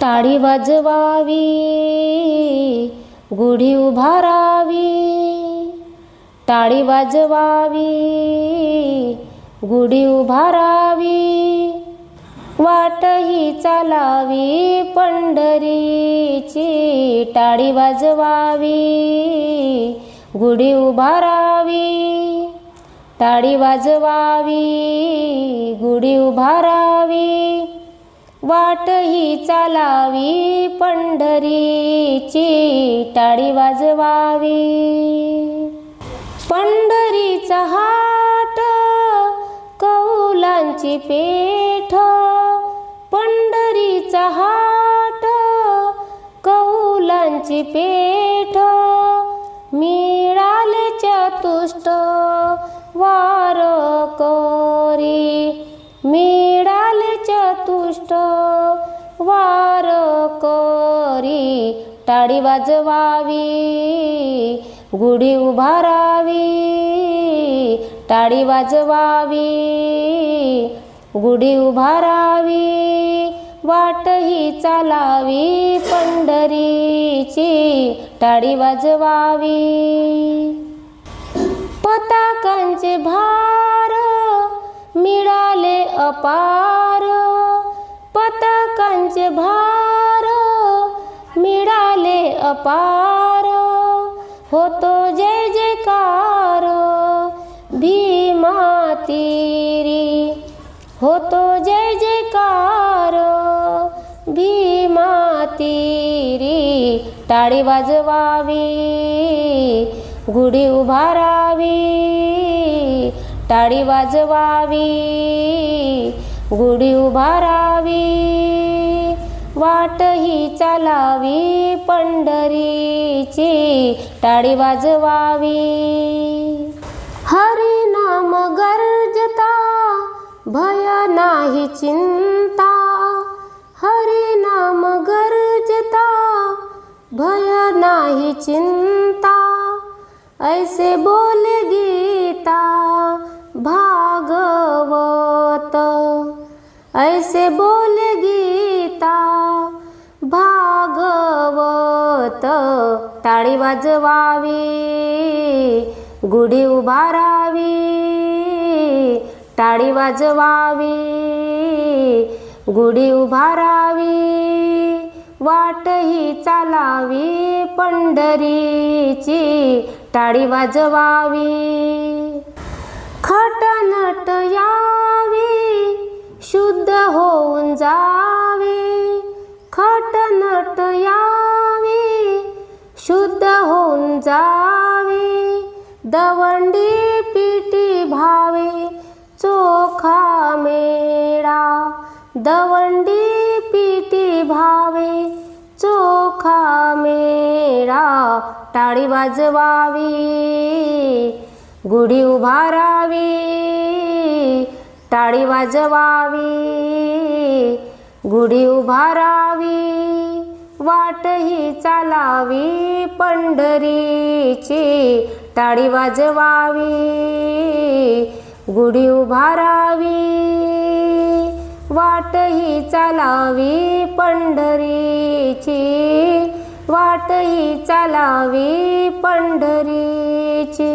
टाळी वाजवावी, गुढी उभारावी, टाळी वाजवावी, गुढी उभारावी, वाटही चालावी पंढरीची, टाळी वाजवावी, गुढी उभारावी, टाळी वाजवावी, गुढी उभारावी, वाटही चालावी पंढरीची, टाळी वाजवावी. पंढरीचा हाट कौलांची पेठ, पंढरीचा हाट कौलांची पेठ, मिळाले चतुष्ट वारकरी, मिळाले चतुष्ट वारकरी, टाळी वाजवावी, गुढी उभारावी, टाळी वाजवावी, गुढी उभारावी, वाटही चालावी पंढरीची, टाळी वाजवावी. पताकांचे भार मिळाले अपार, पताकांचे भार मिळाले अपार, होतो जय जयकार भीमा तीरी, होतो जय जयकार भीमा तीरी, टाळी वाजवावी, गुढी उभारावी, टाळी वाजवावी, गुढी उभारावी, वाटही चालावी पंढरीची, टाळी वाजवावी. हरी नाम गर्जता भय नाही चिंता, हरी नाम गर्जता भय नाही चिंता, ऐसे बोले गीता भागवत, ऐसे बोले गीता भागवत, टाळी वाजवावी, गुढी उभारावी, टाळी वाजवावी, गुढी उभारावी, वाटही चालावी पंढरीची, टाळी वाजवावी. खटनट यावी, शुद्ध होऊन जावे, खटनट यावी, शुद्ध होऊन जावे, दवंडी पिटी भावे चोखा मेळा, दवंडी पिटी भावे चोखा मेळा, टाळी वाजवावी, गुढी उभारावी, टाळी वाजवावी, गुढी उभारावी, वाटही चालावी पंढरीची, टाळी वाजवावी, गुढी उभारावी, वाटही चालावी पंढरीची, वाटही चालावी पंढरीची.